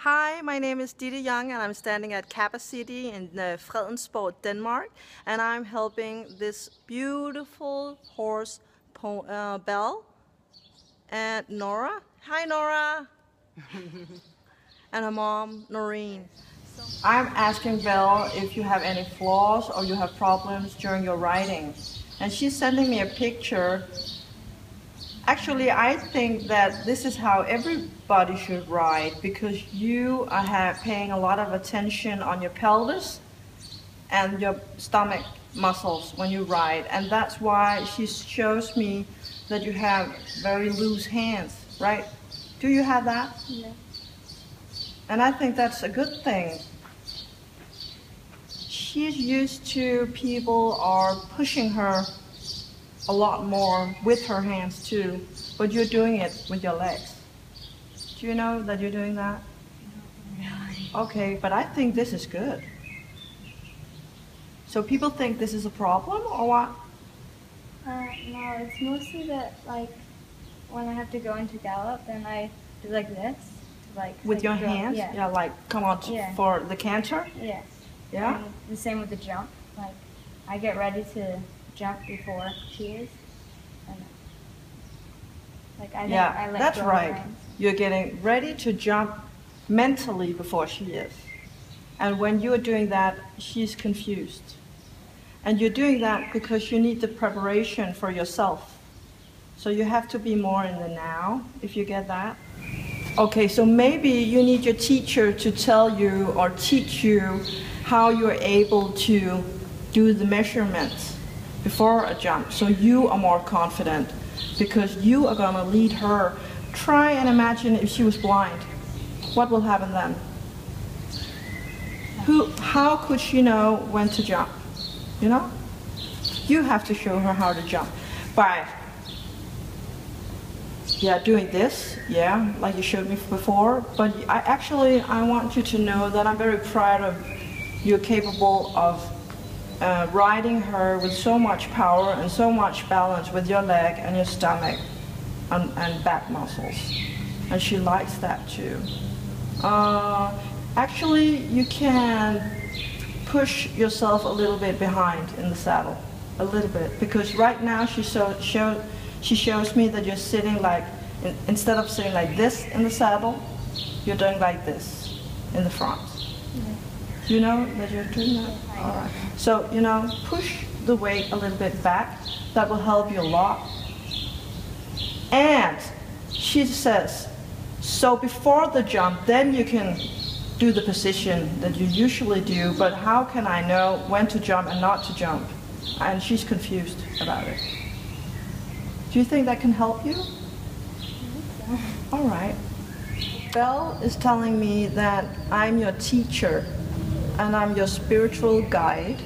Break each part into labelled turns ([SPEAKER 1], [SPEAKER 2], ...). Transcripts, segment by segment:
[SPEAKER 1] Hi, my name is Ditte Young and I'm standing at Capacity in Fredensborg, Denmark, and I'm helping this beautiful horse, Belle, and Nora. Hi, Nora! And her mom, Noreen. I'm asking Belle if you have any flaws or you have problems during your riding. And she's sending me a picture. Actually, I think that this is how everybody should ride, because you are paying a lot of attention on your pelvis and your stomach muscles when you ride. And that's why she shows me that you have very loose hands, right? Do you have that?
[SPEAKER 2] No.
[SPEAKER 1] And I think that's a good thing. She's used to people are pushing her a lot more with her hands too, but you're doing it with your legs. Do you know that you're doing that?
[SPEAKER 2] Really?
[SPEAKER 1] Okay, but I think this is good. So people think this is a problem or what?
[SPEAKER 2] No, it's mostly that, like, when I have to go into gallop, then I do like this. To, like,
[SPEAKER 1] With your
[SPEAKER 2] go,
[SPEAKER 1] hands?
[SPEAKER 2] Yeah.
[SPEAKER 1] Yeah, like come on for the canter?
[SPEAKER 2] Yes.
[SPEAKER 1] Yeah?
[SPEAKER 2] And the same with the jump. Like, I get ready to jump before she is. And, like, I think I let
[SPEAKER 1] that's
[SPEAKER 2] go
[SPEAKER 1] right.
[SPEAKER 2] of the reins.
[SPEAKER 1] You're getting ready to jump mentally before she is. And when you're doing that, she's confused. And you're doing that because you need the preparation for yourself. So you have to be more in the now, if you get that. Okay, so maybe you need your teacher to tell you or teach you how you're able to do the measurements before a jump, so you are more confident, because you are going to lead her. Try and imagine if she was blind. What will happen then? How could she know when to jump? You know? You have to show her how to jump by doing this, like you showed me before. But I want you to know that I'm very proud of you're capable of riding her with so much power and so much balance with your leg and your stomach and back muscles. And she likes that too. Actually, you can push yourself a little bit behind in the saddle, a little bit, because right now she shows me that you're sitting like, instead of sitting like this in the saddle, you're doing like this in the front.
[SPEAKER 2] Yeah.
[SPEAKER 1] You know that you're doing that? All right. So, push the weight a little bit back. That will help you a lot. And she says, so before the jump, then you can do the position that you usually do, but how can I know when to jump and not to jump? And she's confused about it. Do you think that can help you?
[SPEAKER 2] I think so.
[SPEAKER 1] All right. Belle is telling me that I'm your teacher and I'm your spiritual guide,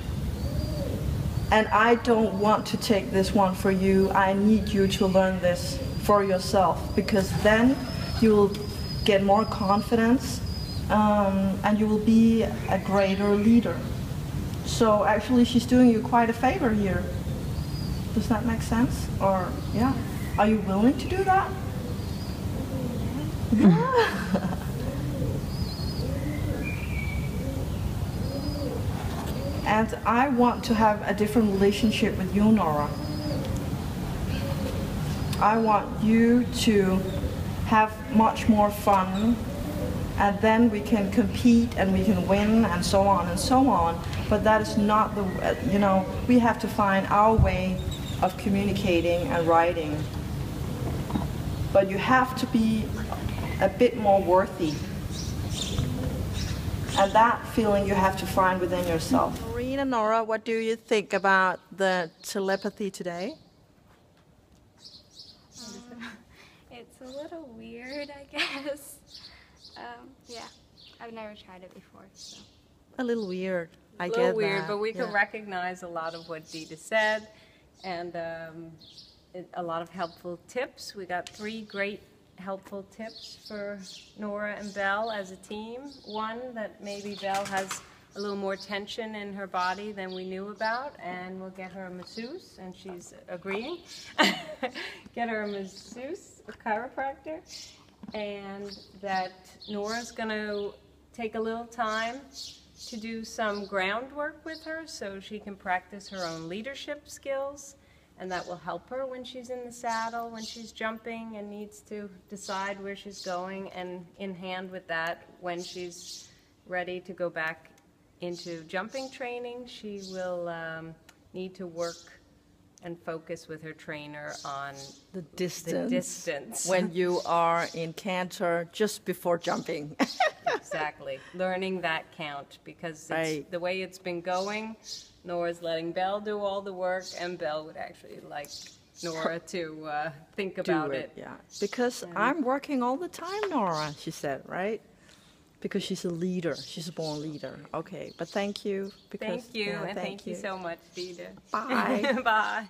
[SPEAKER 1] and I don't want to take this one for you. I need you to learn this for yourself, because then you will get more confidence and you will be a greater leader. So actually she's doing you quite a favor here. Does that make sense? Or, yeah. Are you willing to do that? Yeah. And I want to have a different relationship with you, Nora. I want you to have much more fun, and then we can compete and we can win and so on and so on. But that is not the, we have to find our way of communicating and writing. But you have to be a bit more worthy. And that feeling you have to find within yourself. Noreen and Nora, what do you think about the telepathy today?
[SPEAKER 2] It's a little weird, I guess. Yeah, I've never tried it before, so.
[SPEAKER 1] A little weird. I get that.
[SPEAKER 3] A little weird, but we can recognize a lot of what Ditte said, and a lot of helpful tips. We got 3 great helpful tips for Nora and Belle as a team. One, that maybe Belle has a little more tension in her body than we knew about, and we'll get her a masseuse, and she's agreeing. Get her a masseuse, a chiropractor. and that Nora's going to take a little time to do some groundwork with her so she can practice her own leadership skills, and that will help her when she's in the saddle, when she's jumping and needs to decide where she's going, and in hand with that, when she's ready to go back into jumping training, she will need to work and focus with her trainer on
[SPEAKER 1] The distance.
[SPEAKER 3] the
[SPEAKER 1] When you are in canter just before jumping.
[SPEAKER 3] Exactly. Learning that count, because
[SPEAKER 1] Right.
[SPEAKER 3] the way it's been going, Nora's letting Belle do all the work, and Belle would actually like Nora to think about it.
[SPEAKER 1] Yeah. Because I'm working all the time, Nora, she said, right? Because she's a leader. She's a born leader. Okay, but thank you. Because,
[SPEAKER 3] Thank you,
[SPEAKER 1] yeah,
[SPEAKER 3] and thank you so much, Ditte.
[SPEAKER 1] Bye.
[SPEAKER 3] Bye.